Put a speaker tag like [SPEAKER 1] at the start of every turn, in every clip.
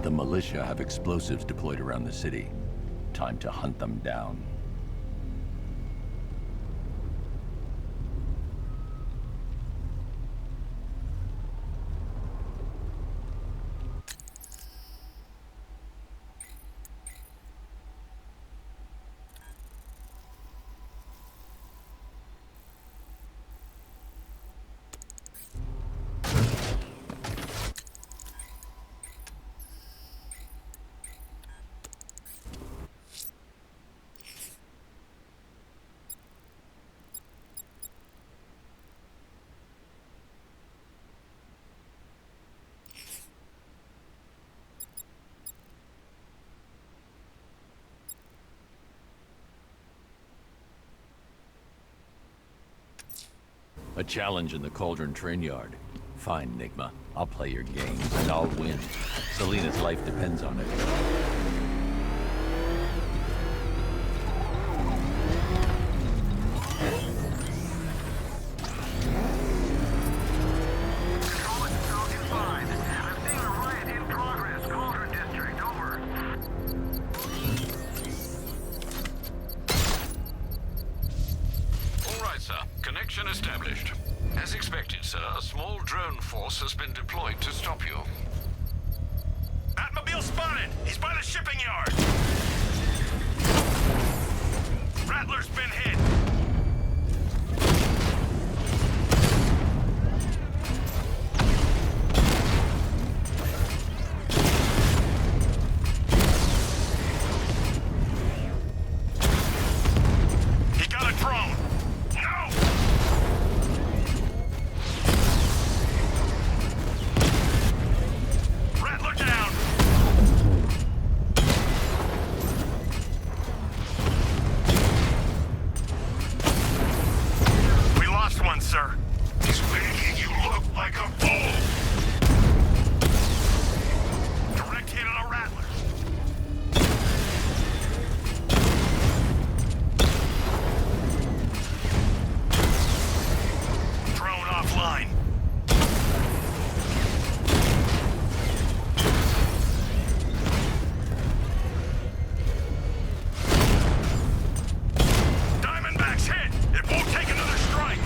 [SPEAKER 1] The militia have explosives deployed around the city. Time to hunt them down. A challenge in the Cauldron train yard. Fine, Nigma. I'll play your games, and I'll win. Selena's life depends on it.
[SPEAKER 2] Connection established. As expected, sir, a small drone force has been deployed to stop you.
[SPEAKER 3] Batmobile spotted! He's by the shipping yard! Rattler's been hit! He got a drone! No! Rattler down! We lost one, sir. He's making you look like a fool! Direct hit on a Rattler. Drone offline. Diamondback's hit! It won't take another strike!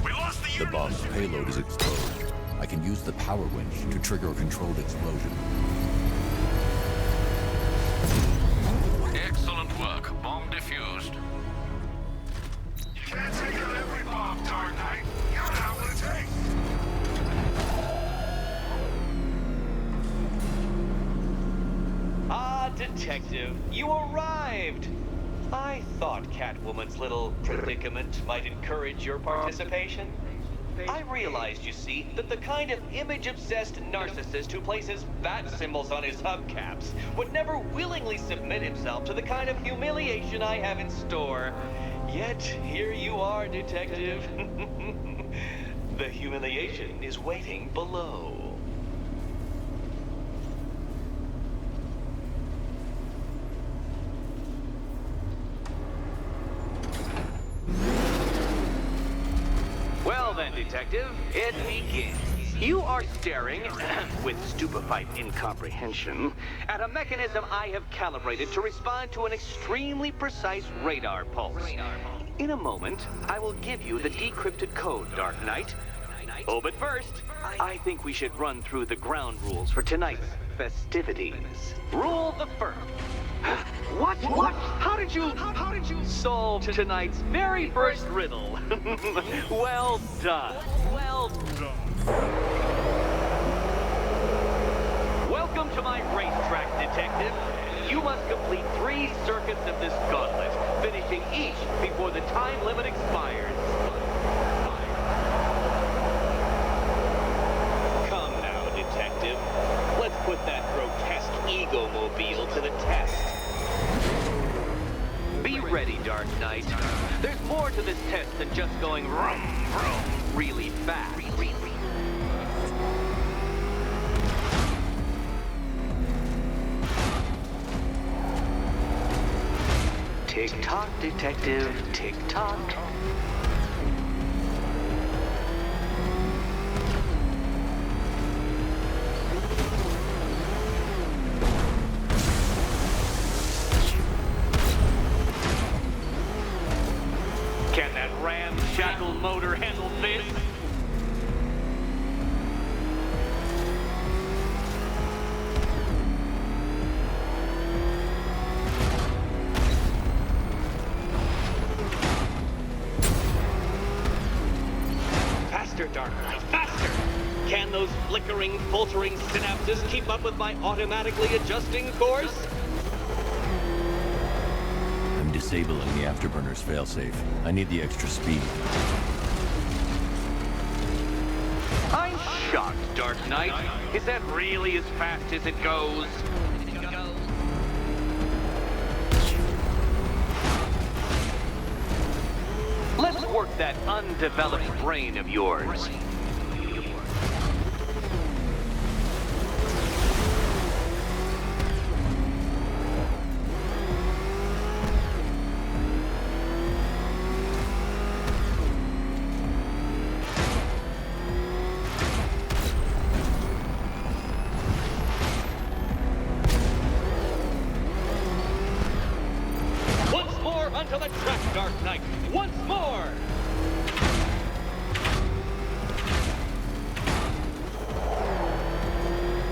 [SPEAKER 3] We lost the
[SPEAKER 1] The
[SPEAKER 3] unit!
[SPEAKER 1] bomb's payload is exposed. I can use the power winch to trigger a controlled explosion.
[SPEAKER 2] Excellent work. Bomb defused.
[SPEAKER 3] You can't take out every bomb, Dark Knight. You don't have what it takes.
[SPEAKER 4] Ah, Detective, you arrived! I thought Catwoman's little predicament might encourage your participation. I realized, you see, that the kind of image-obsessed narcissist who places bat symbols on his hubcaps would never willingly submit himself to the kind of humiliation I have in store. Yet, here you are, Detective. The humiliation is waiting below. Well then, Detective, it begins. You are staring, with stupefied incomprehension, at a mechanism I have calibrated to respond to an extremely precise radar pulse. In a moment, I will give you the decrypted code, Dark Knight. Oh, but first, I think we should run through the ground rules for tonight's festivities. Rule the first. What? How did you solve tonight's very first riddle? Well done. Welcome to my racetrack, Detective. You must complete 3 circuits of this gauntlet, finishing each before the time limit expires. Come now, Detective. Let's put that grotesque ego-mobile to the test. Be ready, Dark Knight. There's more to this test than just going vroom, vroom really fast. Tick-tock, Detective, tick-tock. Faster, Dark Knight, faster! Can those flickering, faltering synapses keep up with my automatically adjusting course?
[SPEAKER 1] I'm disabling the afterburner's failsafe. I need the extra speed.
[SPEAKER 4] I'm shocked, Dark Knight. Is that really as fast as it goes? Let's work that undeveloped brain of yours. Onto the track, Dark Knight! Once more!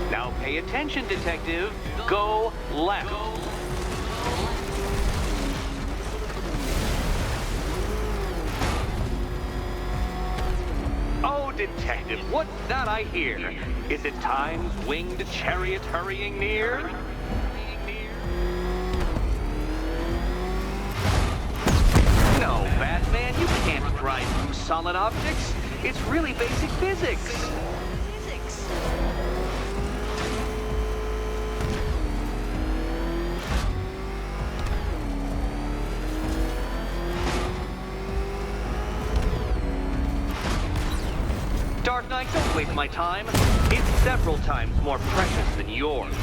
[SPEAKER 4] Now pay attention, Detective. Go left. Oh, Detective, what's that I hear? Is it time's winged chariot hurrying near? No, Batman, you can't drive through solid objects. It's really basic physics. Dark Knight, don't waste my time. It's several times more precious than yours.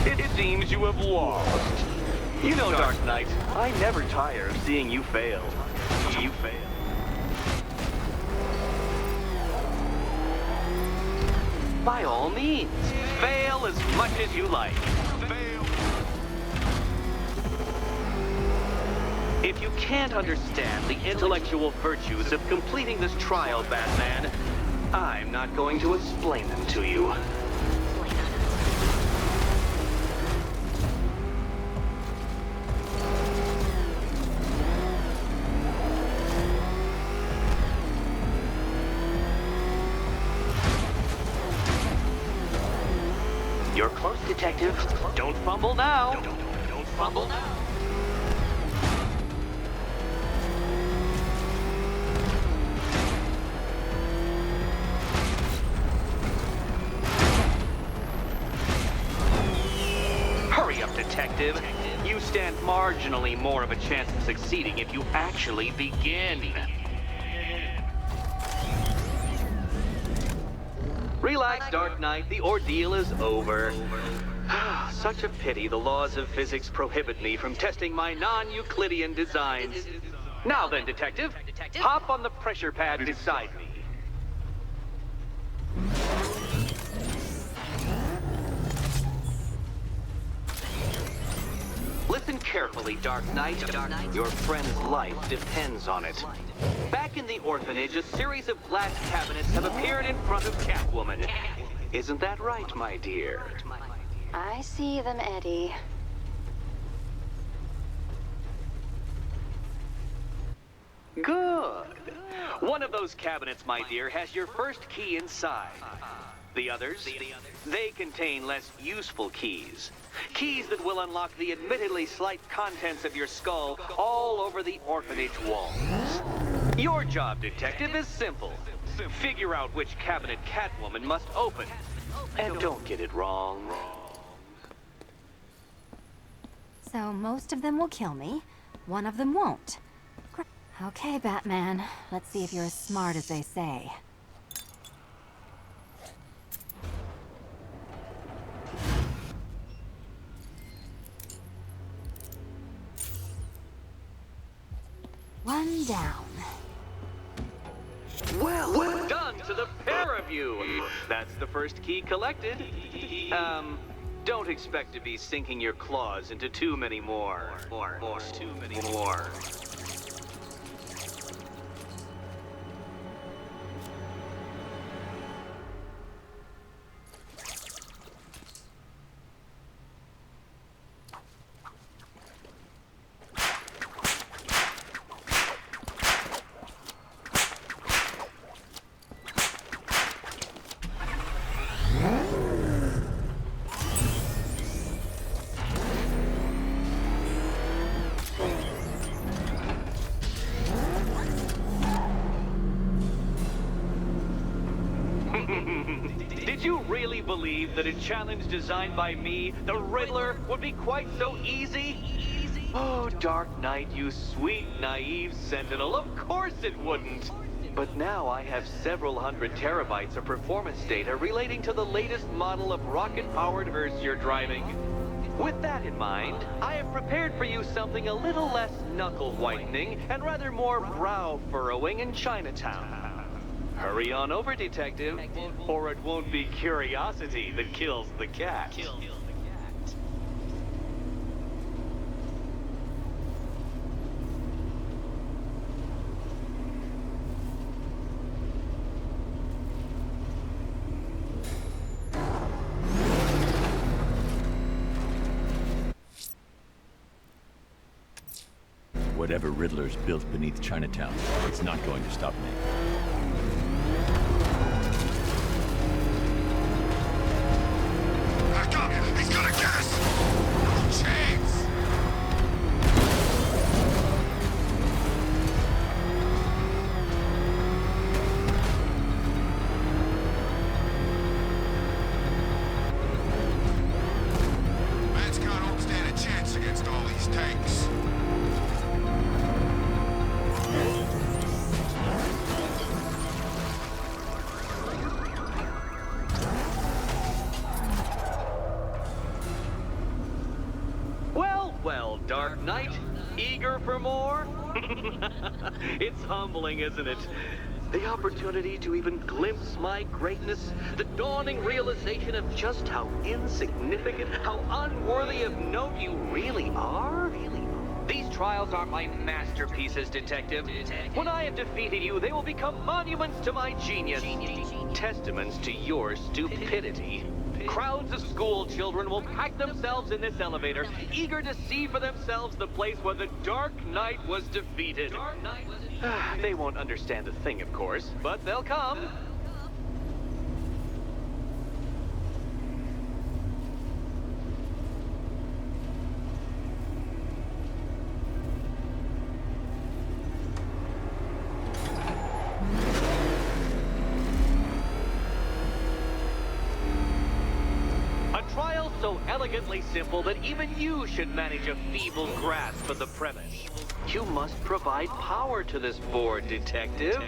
[SPEAKER 4] It seems you have lost. You know, Dark Knight, I never tire of seeing you fail. You fail. By all means, fail as much as you like. Fail. If you can't understand the intellectual virtues of completing this trial, Batman, I'm not going to explain them to you. You're close, Detective. Don't fumble now. Don't fumble now. Hurry up, Detective. You stand marginally more of a chance of succeeding if you actually begin. Relax, Dark Knight. The ordeal is over. Such a pity the laws of physics prohibit me from testing my non-Euclidean designs. Now then, Detective, hop on the pressure pad beside me. Listen carefully, Dark Knight. Your friend's life depends on it. Back in the orphanage, a series of glass cabinets have appeared in front of Catwoman. Isn't that right, my dear?
[SPEAKER 5] I see them, Eddie.
[SPEAKER 4] Good. One of those cabinets, my dear, has your first key inside. The others, they contain less useful keys. Keys that will unlock the admittedly slight contents of your skull all over the orphanage walls. Your job, Detective, is simple. Figure out which cabinet Catwoman must open. And don't get it wrong.
[SPEAKER 5] So most of them will kill me. One of them won't. Okay, Batman. Let's see if you're as smart as they say. One down.
[SPEAKER 4] Well done to the pair of you. That's the first key collected. Don't expect to be sinking your claws into too many more. Too many more. Did you really believe that a challenge designed by me, the Riddler, would be quite so easy? Oh, Dark Knight, you sweet, naive sentinel, of course it wouldn't. But now I have several hundred terabytes of performance data relating to the latest model of rocket-powered hearse you're driving. With that in mind, I have prepared for you something a little less knuckle-whitening and rather more brow-furrowing in Chinatown. Hurry on over, Detective, or it won't be curiosity that kills the cat.
[SPEAKER 1] Whatever Riddler's built beneath Chinatown, it's not going to stop me.
[SPEAKER 3] I got him! He's gonna get us! No chance! Mankind don't stand a chance against all these tanks.
[SPEAKER 4] Well, Dark Knight, eager for more? It's humbling, isn't it? The opportunity to even glimpse my greatness, the dawning realization of just how insignificant, how unworthy of note you really are? These trials are my masterpieces, Detective. When I have defeated you, they will become monuments to my genius, testaments to your stupidity. Crowds of school children will pack themselves in this elevator, eager to see for themselves the place where the Dark Knight was defeated. They won't understand a thing, of course, but they'll come. Trial so elegantly simple that even you should manage a feeble grasp of the premise. You must provide power to this board, Detective.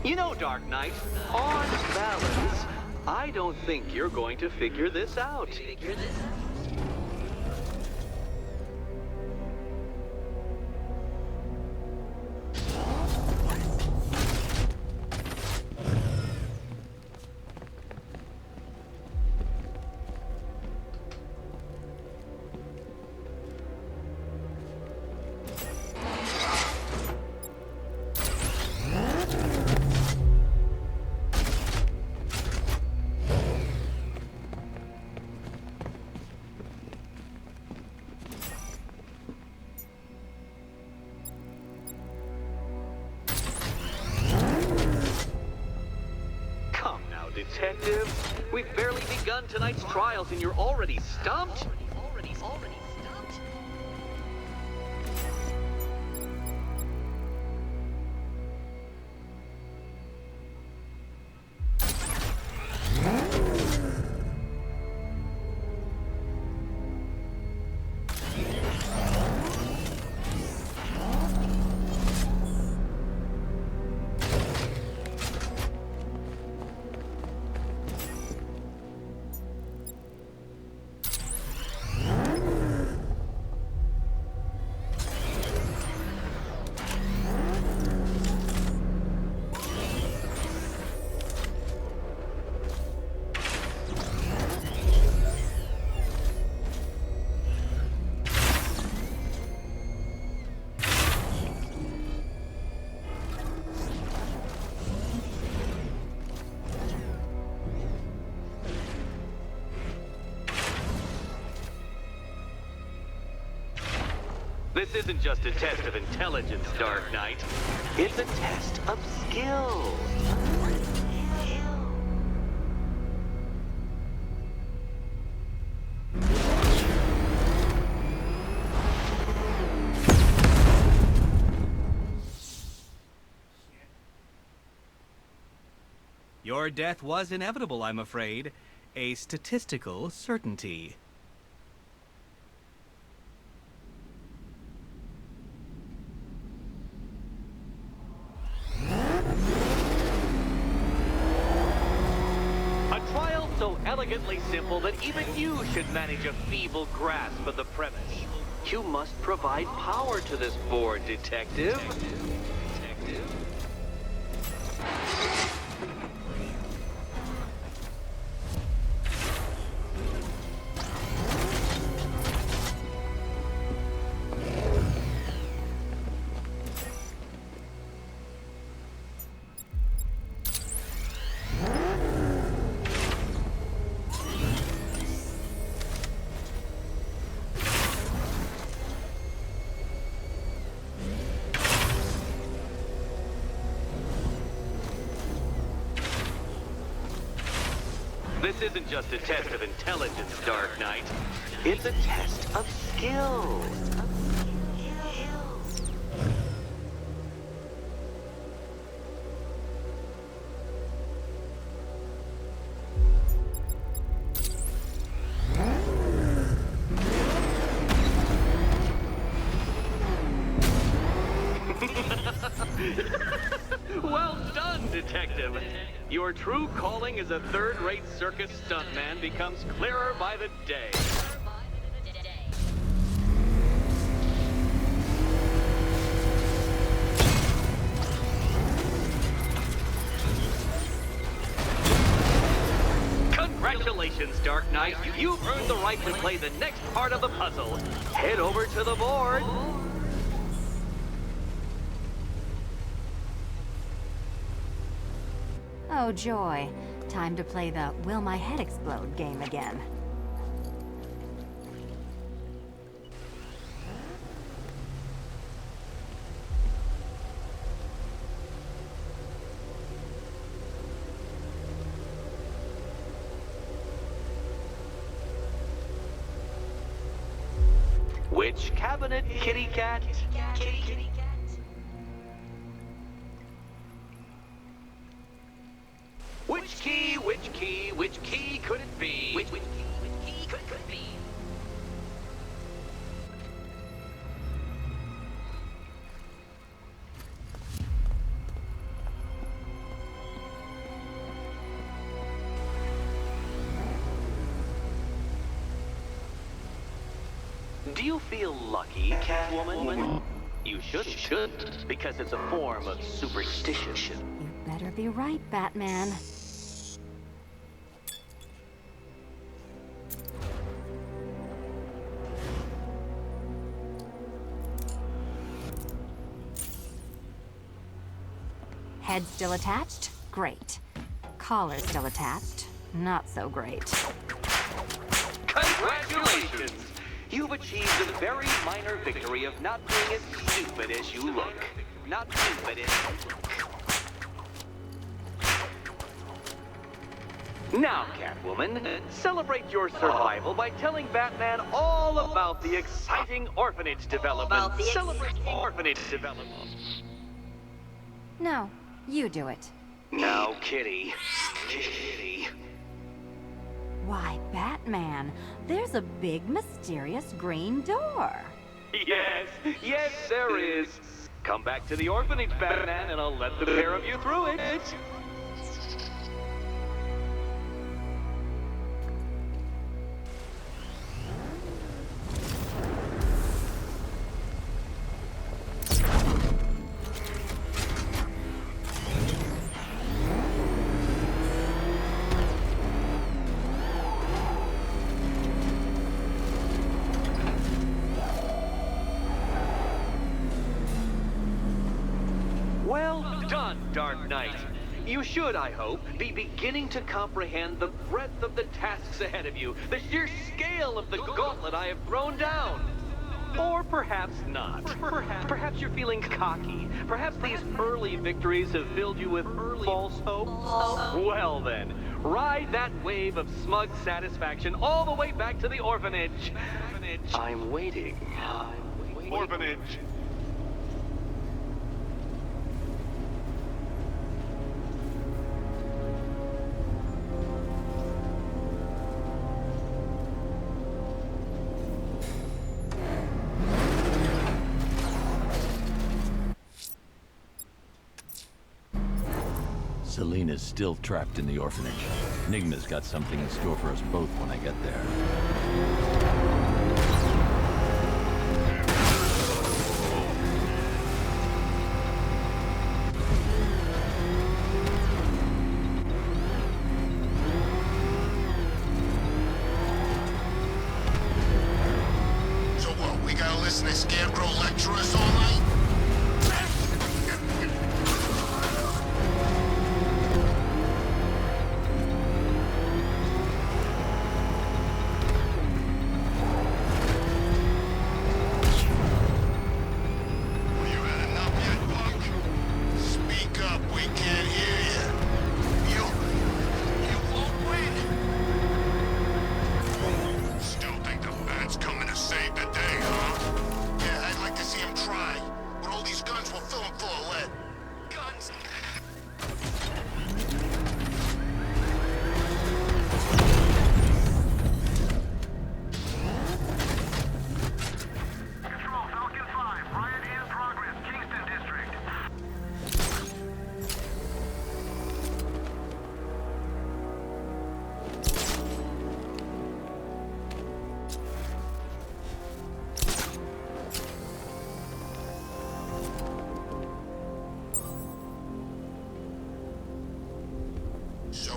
[SPEAKER 4] You know, Dark Knight, on balance, I don't think you're going to figure this out. Detective, we've barely begun tonight's trials and you're already stumped? This isn't just a test of intelligence, Dark Knight. It's a test of skill.
[SPEAKER 6] Your death was inevitable, I'm afraid. A statistical certainty.
[SPEAKER 4] A trial so elegantly simple that even you should manage a feeble grasp of the premise. You must provide power to this board, Detective. This isn't just a test of intelligence, Dark Knight. It's a test of skill. Well done, Detective. Your true calling as a third-rate circus stuntman becomes clearer by the day. Congratulations, Dark Knight. You've earned the right to play the next part of the puzzle. Head over to the board.
[SPEAKER 5] Oh, joy. Time to play the Will My Head Explode game again.
[SPEAKER 4] Which cabinet, kitty cat? Kitty cat. Which key could it be? Which key could it be? Do you feel lucky, Catwoman? You shouldn't, because it's a form of superstition.
[SPEAKER 5] You better be right, Batman. Head still attached? Great. Collar still attached? Not so great.
[SPEAKER 4] Congratulations! You've achieved a very minor victory of not being as stupid as you look. Not stupid as you look. Now, Catwoman, celebrate your survival by telling Batman all about the exciting orphanage development. Celebrate the orphanage development.
[SPEAKER 5] No, you do it.
[SPEAKER 4] Now, Kitty. Kitty.
[SPEAKER 5] Why, Batman, there's a big, mysterious green door.
[SPEAKER 4] Yes, there is. Come back to the orphanage, Batman, and I'll let the pair of you through it. Well done, Dark Knight. You should, I hope, be beginning to comprehend the breadth of the tasks ahead of you, the sheer scale of the gauntlet I have thrown down. Or perhaps not. Perhaps you're feeling cocky. Perhaps these early victories have filled you with false hope. Well then, ride that wave of smug satisfaction all the way back to the orphanage. I'm waiting.
[SPEAKER 3] Orphanage.
[SPEAKER 1] Selena's still trapped in the orphanage. Enigma's got something in store for us both when I get there.
[SPEAKER 3] So what, we gotta listen to Scarecrow lecture us all night? You had enough yet, punk? Speak up, we can't hear you. You won't win. Still think the Bat's coming to save the day, huh? Yeah, I'd like to see him try. With all these guns, we'll fill him full of lead. Guns?
[SPEAKER 7] Control, Falcon 5. Riot in progress. Kingston District.
[SPEAKER 3] So,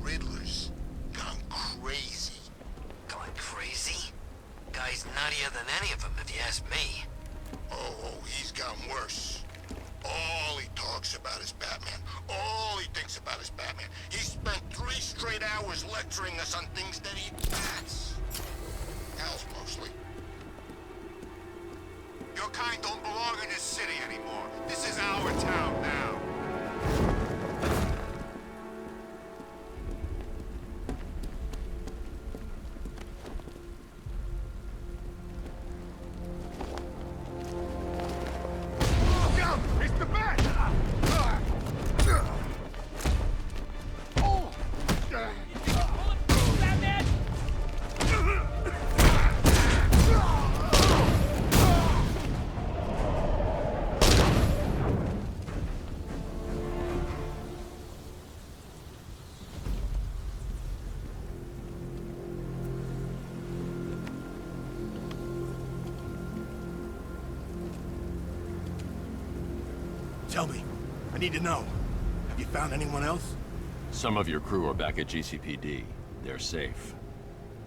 [SPEAKER 3] Riddler's gone crazy.
[SPEAKER 8] Going crazy? Guy's nuttier than any of them, if you ask me.
[SPEAKER 3] Oh, he's gotten worse. All he talks about is Batman. All he thinks about is Batman. He spent 3 straight hours lecturing us on things that eat bats. Owls, mostly. Your kind don't belong in this city anymore. This is our town now. Look out! It's the bat!
[SPEAKER 9] Tell me. I need to know. Have you found anyone else?
[SPEAKER 1] Some of your crew are back at GCPD. They're safe.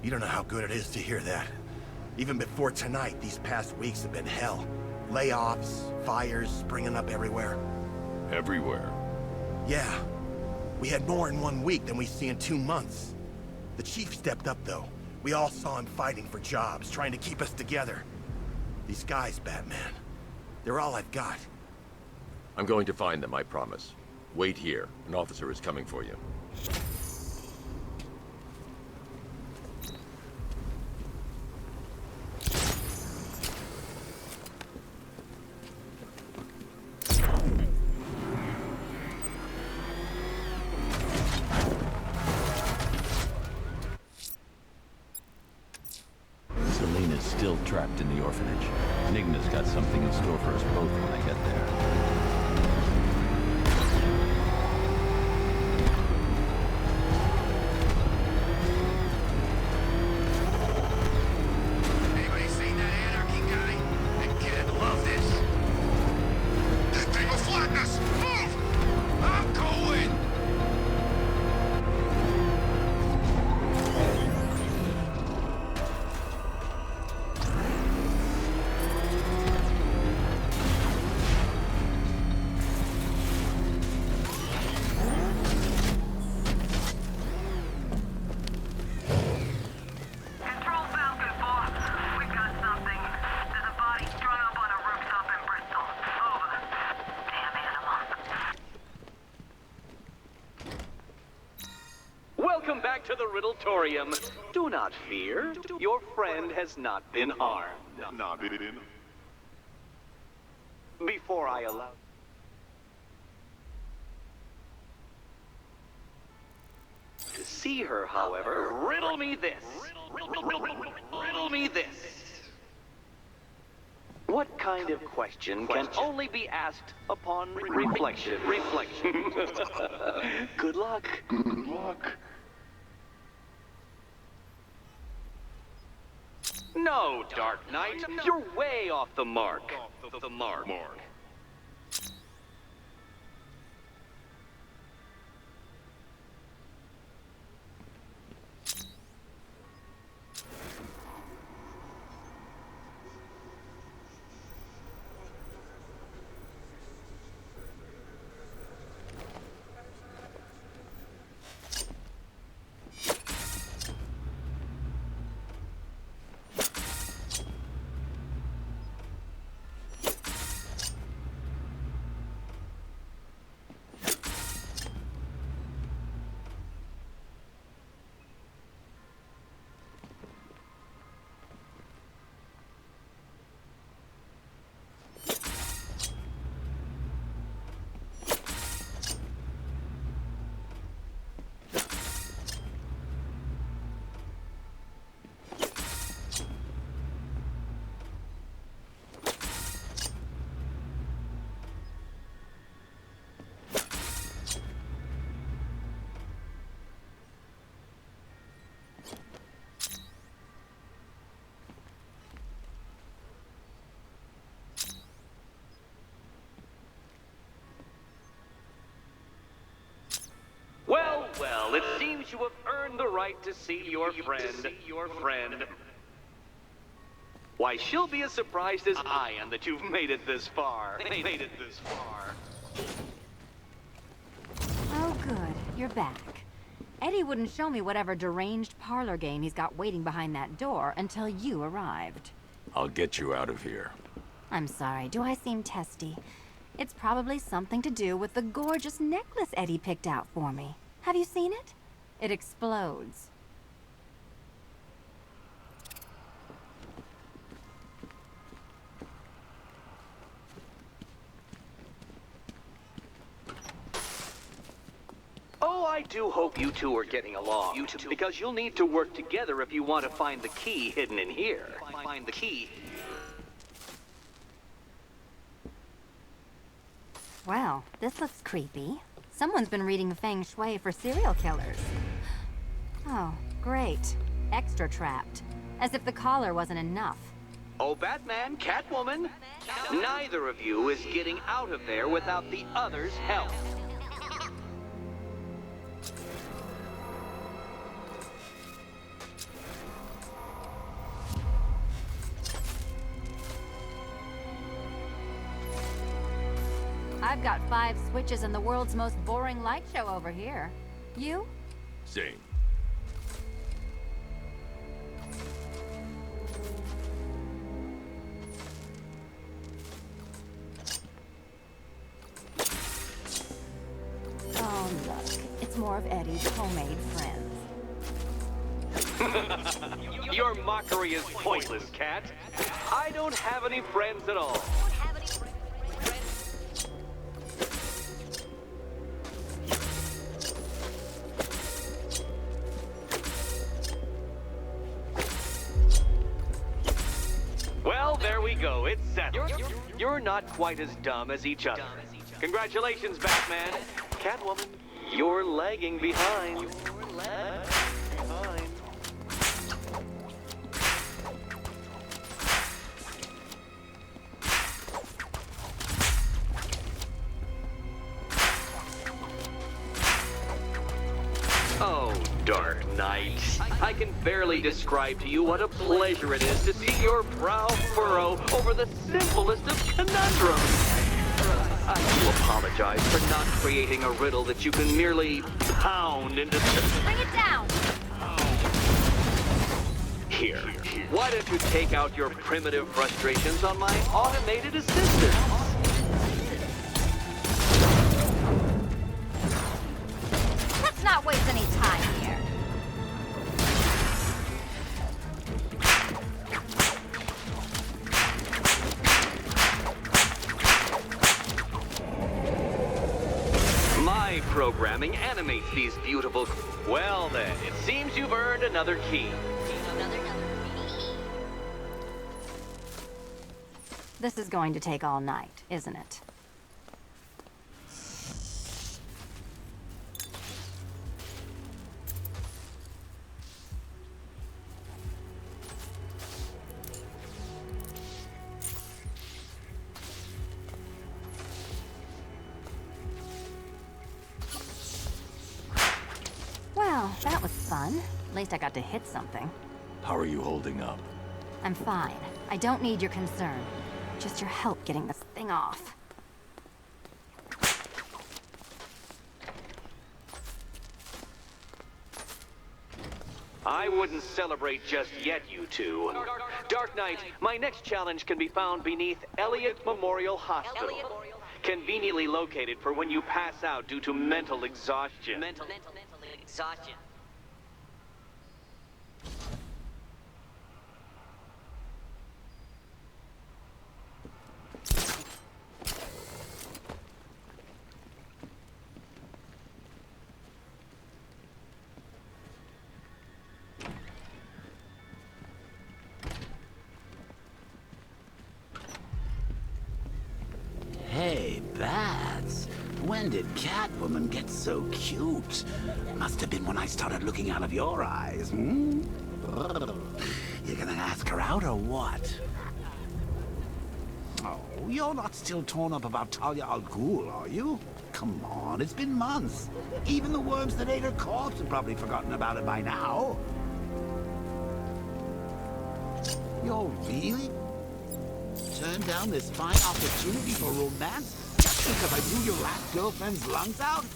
[SPEAKER 9] You don't know how good it is to hear that. Even before tonight, these past weeks have been hell. Layoffs, fires springing up everywhere.
[SPEAKER 1] Everywhere.
[SPEAKER 9] Yeah. We had more in 1 week than we see in 2 months. The chief stepped up, though. We all saw him fighting for jobs, trying to keep us together. These guys, Batman, they're all I've got.
[SPEAKER 10] I'm going to find them, I promise. Wait here. An officer is coming for you.
[SPEAKER 1] Selena's still trapped in the orphanage. Enigma's got something in store for us both when I get there.
[SPEAKER 3] Anybody seen that anarchy guy? That kid loved this. That thing will flatten us! Move! I'm going!
[SPEAKER 4] Riddletorium. Do not fear. Your friend has not been harmed. Before I allow... to see her, however, riddle me this. Riddle me this. What kind of question can only be asked upon reflection? Good luck. Good luck. No, Dark Knight, you're way off the mark. Well, it seems you have earned the right to see your friend. Why, she'll be as surprised as I am that you've made it this far.
[SPEAKER 5] Oh, good. You're back. Eddie wouldn't show me whatever deranged parlor game he's got waiting behind that door until you arrived.
[SPEAKER 1] I'll get you out of here.
[SPEAKER 5] I'm sorry, do I seem testy? It's probably something to do with the gorgeous necklace Eddie picked out for me. Have you seen it? It explodes.
[SPEAKER 4] Oh, I do hope you two are getting along. Because you'll need to work together if you want to find the key hidden in here. Find the key.
[SPEAKER 5] Well, this looks creepy. Someone's been reading Feng Shui for serial killers. Oh, great. Extra trapped. As if the collar wasn't enough.
[SPEAKER 4] Oh, Batman, Catwoman, neither of you is getting out of there without the other's help.
[SPEAKER 5] I've got 5 switches and the world's most boring light show over here. You?
[SPEAKER 1] Same.
[SPEAKER 5] Oh, look. It's more of Eddie's homemade friends.
[SPEAKER 4] Your mockery is pointless, Cat. I don't have any friends at all. Well, there we go. It's settled. You're not quite as dumb as each other. Congratulations, Batman. Catwoman, you're lagging behind. Oh, Dark Knight. I can barely describe to you what a pleasure it is to see your brow furrow over the simplest of conundrums. I do apologize for not creating a riddle that you can merely pound into...
[SPEAKER 5] Bring it down!
[SPEAKER 4] Here, why don't you take out your primitive frustrations on my automated assistant?
[SPEAKER 5] Let's not waste any time here.
[SPEAKER 4] programming animates these beautiful... Well then, it seems you've earned another key.
[SPEAKER 5] This is going to take all night, isn't it? Well, that was fun. At least I got to hit something.
[SPEAKER 1] How are you holding up?
[SPEAKER 5] I'm fine. I don't need your concern. Just your help getting this thing off.
[SPEAKER 4] I wouldn't celebrate just yet, you two. Dark Knight, my next challenge can be found beneath Elliott Memorial Hospital. Conveniently located for when you pass out due to mental exhaustion.
[SPEAKER 11] Mental exhaustion.
[SPEAKER 12] Hey, Bats. When did Catwoman get so cute? Must have been when I started looking out of your eyes, hmm? You gonna ask her out or what? Oh, you're not still torn up about Talia al Ghul, are you? Come on, it's been months. Even the worms that ate her corpse have probably forgotten about it by now. You're really turn down this fine opportunity for romance just because I blew your last girlfriend's lungs out?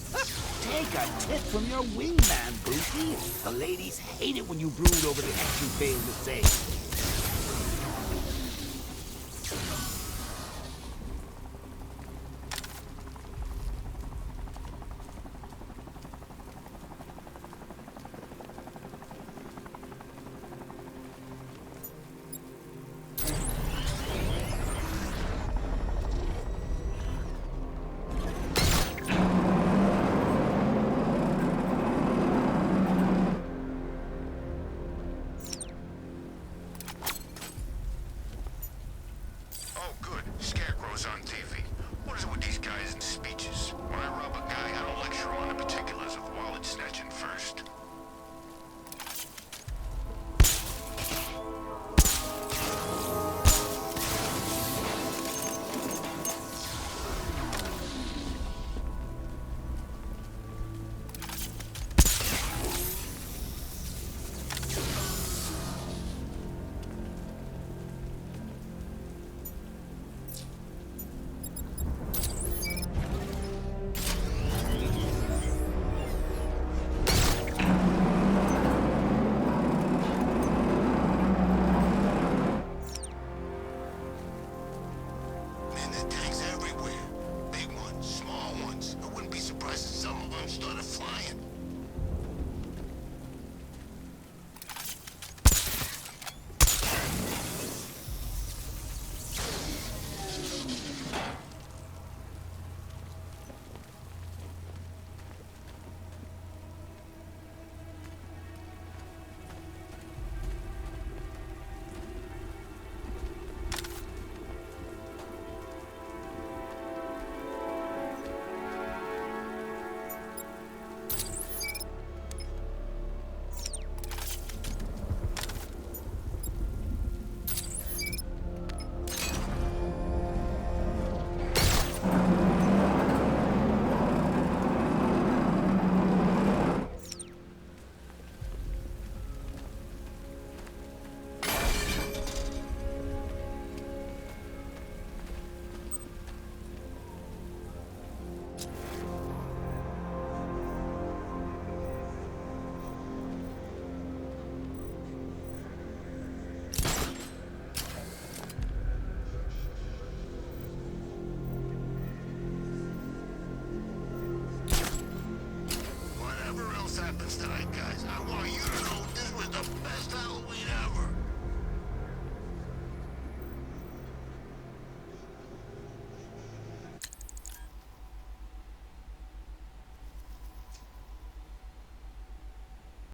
[SPEAKER 12] Take a tip from your wingman, Booty. The ladies hate it when you brood over the ex you failed to save.